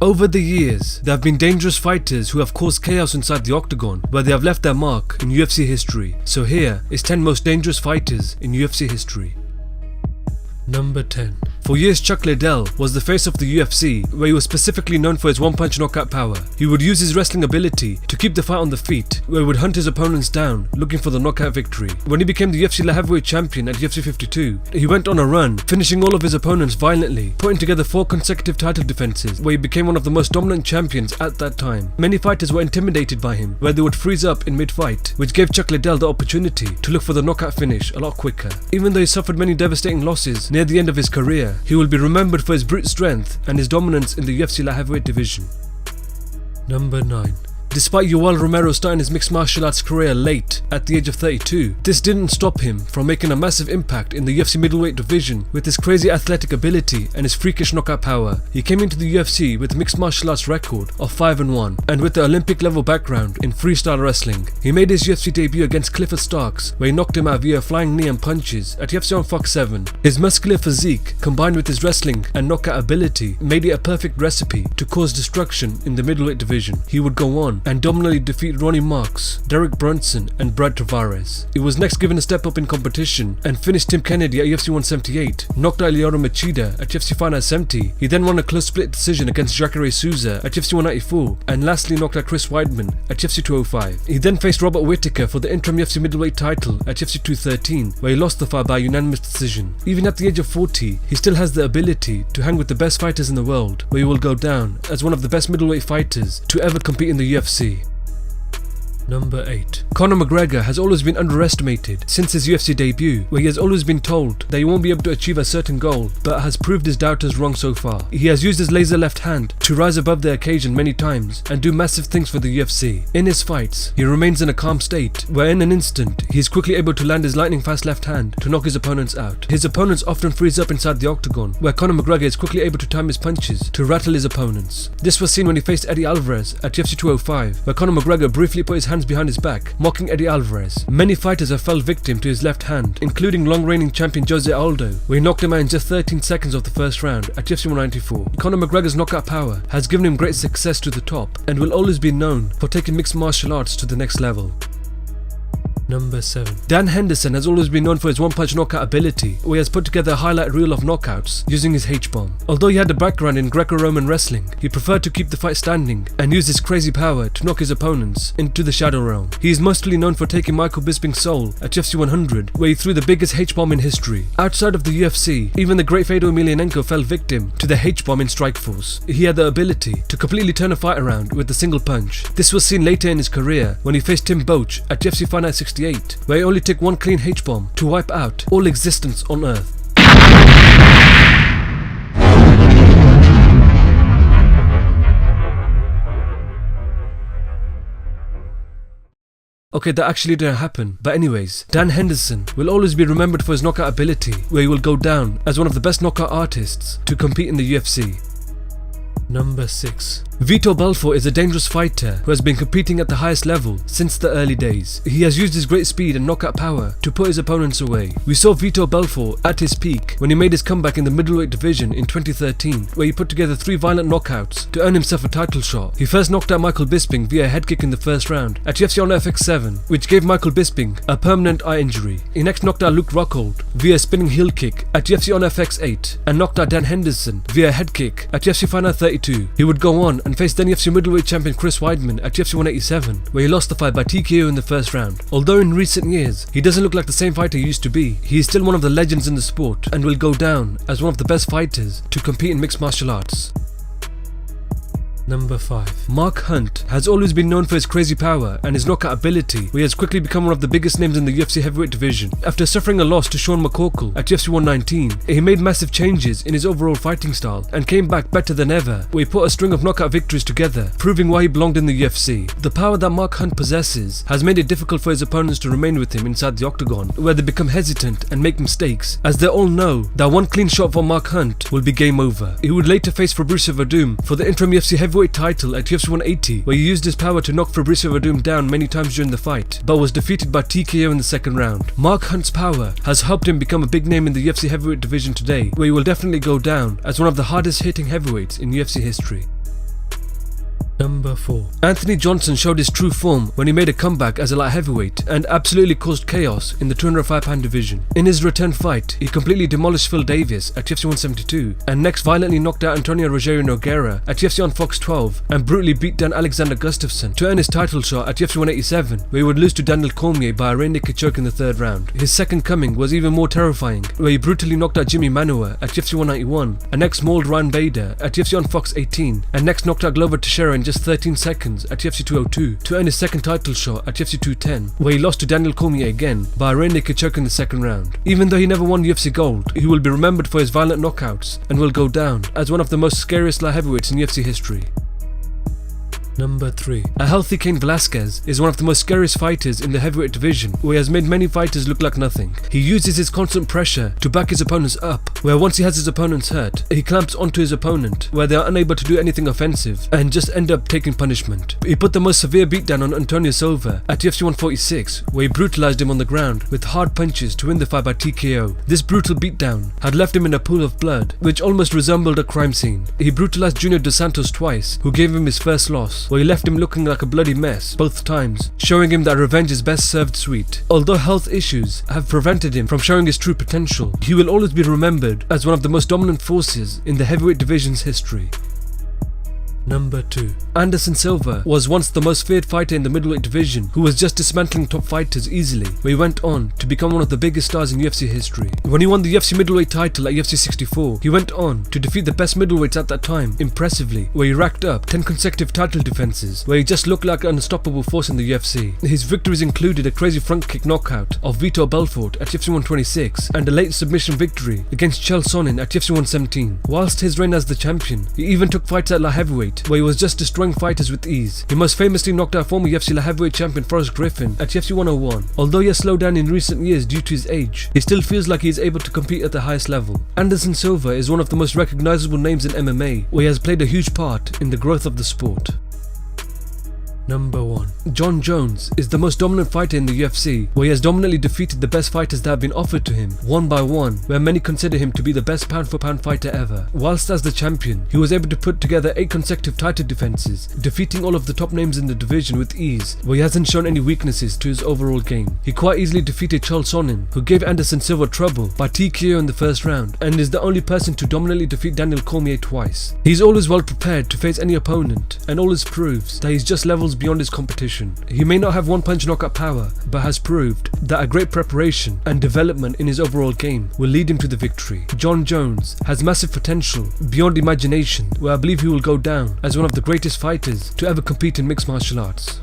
Over the years, there have been dangerous fighters who have caused chaos inside the octagon, where they have left their mark in UFC history. So here is 10 most dangerous fighters in UFC history. Number 10. For years, Chuck Liddell was the face of the UFC, where he was specifically known for his one-punch knockout power. He would use his wrestling ability to keep the fight on the feet, where he would hunt his opponents down, looking for the knockout victory. When he became the UFC light heavyweight champion at UFC 52, he went on a run, finishing all of his opponents violently, putting together 4 consecutive title defenses, where he became one of the most dominant champions at that time. Many fighters were intimidated by him, where they would freeze up in mid-fight, which gave Chuck Liddell the opportunity to look for the knockout finish a lot quicker. Even though he suffered many devastating losses near the end of his career, he will be remembered for his brute strength and his dominance in the UFC light heavyweight division. Number 9. Despite Yoel Romero starting his mixed martial arts career late, at the age of 32, this didn't stop him from making a massive impact in the UFC middleweight division with his crazy athletic ability and his freakish knockout power. He came into the UFC with a mixed martial arts record of 5-1, and with the Olympic level background in freestyle wrestling. He made his UFC debut against Clifford Starks, where he knocked him out via flying knee and punches at UFC on Fox 7. His muscular physique, combined with his wrestling and knockout ability, made it a perfect recipe to cause destruction in the middleweight division. He would go on and dominantly defeat Ronnie Marks, Derek Brunson and Brad Tavares. He was next given a step up in competition and finished Tim Kennedy at UFC 178, knocked out Lyoto Machida at UFC Fight Night 70. He then won a close split decision against Jacare Souza at UFC 194 and lastly knocked out Chris Weidman at UFC 205. He then faced Robert Whittaker for the interim UFC middleweight title at UFC 213, where he lost the fight by unanimous decision. Even at the age of 40, he still has the ability to hang with the best fighters in the world, where he will go down as one of the best middleweight fighters to ever compete in the UFC. Number 8. Conor McGregor has always been underestimated since his UFC debut, where he has always been told that he won't be able to achieve a certain goal, but has proved his doubters wrong so far. He has used his laser left hand to rise above the occasion many times and do massive things for the UFC. In his fights, he remains in a calm state, where in an instant, he is quickly able to land his lightning fast left hand to knock his opponents out. His opponents often freeze up inside the octagon, where Conor McGregor is quickly able to time his punches to rattle his opponents. This was seen when he faced Eddie Alvarez at UFC 205, where Conor McGregor briefly put his hands behind his back, mocking Eddie Alvarez. Many fighters have fell victim to his left hand, including long-reigning champion Jose Aldo, where he knocked him out in just 13 seconds of the first round at UFC 194. Conor McGregor's knockout power has given him great success to the top and will always be known for taking mixed martial arts to the next level. Number 7. Dan Henderson has always been known for his one-punch knockout ability, where he has put together a highlight reel of knockouts using his H-bomb. Although he had a background in Greco-Roman wrestling, he preferred to keep the fight standing and use his crazy power to knock his opponents into the shadow realm. He is mostly known for taking Michael Bisping's soul at UFC 100, where he threw the biggest H-bomb in history. Outside of the UFC, even the great Fedor Emelianenko fell victim to the H-bomb in Strikeforce. He had the ability to completely turn a fight around with a single punch. This was seen later in his career when he faced Tim Boetsch at UFC Fight Night 68, where he only took one clean H-bomb to wipe out all existence on Earth. Okay, that actually didn't happen. But anyways, Dan Henderson will always be remembered for his knockout ability, where he will go down as one of the best knockout artists to compete in the UFC. Number 6. Vitor Belfort is a dangerous fighter who has been competing at the highest level since the early days. He has used his great speed and knockout power to put his opponents away. We saw Vitor Belfort at his peak when he made his comeback in the middleweight division in 2013, where he put together 3 violent knockouts to earn himself a title shot. He first knocked out Michael Bisping via a head kick in the first round at UFC on FX 7, which gave Michael Bisping a permanent eye injury. He next knocked out Luke Rockhold via a spinning heel kick at UFC on FX 8 and knocked out Dan Henderson via a head kick at UFC Fight Night 32. He would go on and face then UFC middleweight champion Chris Weidman at UFC 187, where he lost the fight by TKO in the first round. Although in recent years, he doesn't look like the same fighter he used to be, he is still one of the legends in the sport and will go down as one of the best fighters to compete in mixed martial arts. Number 5. Mark Hunt has always been known for his crazy power and his knockout ability, where he has quickly become one of the biggest names in the UFC heavyweight division. After suffering a loss to Sean McCorkle at UFC 119, he made massive changes in his overall fighting style and came back better than ever, where he put a string of knockout victories together, proving why he belonged in the UFC. The power that Mark Hunt possesses has made it difficult for his opponents to remain with him inside the octagon, where they become hesitant and make mistakes, as they all know that one clean shot for Mark Hunt will be game over. He would later face Fabricio Verdum for the interim UFC heavyweight title at UFC 180, where he used his power to knock Fabricio Verdum down many times during the fight, but was defeated by TKO in the second round. Mark Hunt's power has helped him become a big name in the UFC heavyweight division today, where he will definitely go down as one of the hardest hitting heavyweights in UFC history. Number 4. Anthony Johnson showed his true form when he made a comeback as a light heavyweight and absolutely caused chaos in the 205-pound division. In his return fight, he completely demolished Phil Davis at UFC 172 and next violently knocked out Antonio Rogério Nogueira at UFC on Fox 12 and brutally beat down Alexander Gustafsson to earn his title shot at UFC 187, where he would lose to Daniel Cormier by a rear naked choke in the 3rd round. His second coming was even more terrifying, where he brutally knocked out Jimmy Manuwa at UFC 191 and next mauled Ryan Bader at UFC on Fox 18 and next knocked out Glover Teixeira in just 13 seconds at UFC 202 to earn his second title shot at UFC 210, where he lost to Daniel Cormier again by a rear naked choke in the 2nd round. Even though he never won UFC gold, he will be remembered for his violent knockouts and will go down as one of the most scariest light heavyweights in UFC history. Number 3. A healthy Cain Velasquez is one of the most scariest fighters in the heavyweight division, where he has made many fighters look like nothing. He uses his constant pressure to back his opponents up, where once he has his opponents hurt, he clamps onto his opponent, where they are unable to do anything offensive and just end up taking punishment. He put the most severe beatdown on Antonio Silva at UFC 146, where he brutalized him on the ground with hard punches to win the fight by TKO. This brutal beatdown had left him in a pool of blood, which almost resembled a crime scene. He brutalized Junior Dos Santos twice, who gave him his first loss, where he left him looking like a bloody mess both times, showing him that revenge is best served sweet. Although health issues have prevented him from showing his true potential, he will always be remembered as one of the most dominant forces in the heavyweight division's history. Number 2. Anderson Silva was once the most feared fighter in the middleweight division, who was just dismantling top fighters easily, where he went on to become one of the biggest stars in UFC history. When he won the UFC middleweight title at UFC 64, he went on to defeat the best middleweights at that time impressively, where he racked up 10 consecutive title defenses, where he just looked like an unstoppable force in the UFC. His victories included a crazy front kick knockout of Vitor Belfort at UFC 126 and a late submission victory against Chael Sonnen at UFC 117. Whilst his reign as the champion, he even took fights at light heavyweight, where he was just destroying fighters with ease. He most famously knocked out former UFC light heavyweight champion Forrest Griffin at UFC 101. Although he has slowed down in recent years due to his age, he still feels like he is able to compete at the highest level. Anderson Silva is one of the most recognizable names in MMA, where he has played a huge part in the growth of the sport. Number 1. Jon Jones is the most dominant fighter in the UFC, where he has dominantly defeated the best fighters that have been offered to him, one by one, where many consider him to be the best pound-for-pound fighter ever. Whilst as the champion, he was able to put together 8 consecutive title defenses, defeating all of the top names in the division with ease, where he hasn't shown any weaknesses to his overall game. He quite easily defeated Chael Sonnen, who gave Anderson Silva trouble by TKO in the 1st round, and is the only person to dominantly defeat Daniel Cormier twice. He's always well prepared to face any opponent, and always proves that he's just levels beyond his competition. He may not have one-punch knockout power, but has proved that a great preparation and development in his overall game will lead him to the victory. Jon Jones has massive potential beyond imagination, where I believe he will go down as one of the greatest fighters to ever compete in mixed martial arts.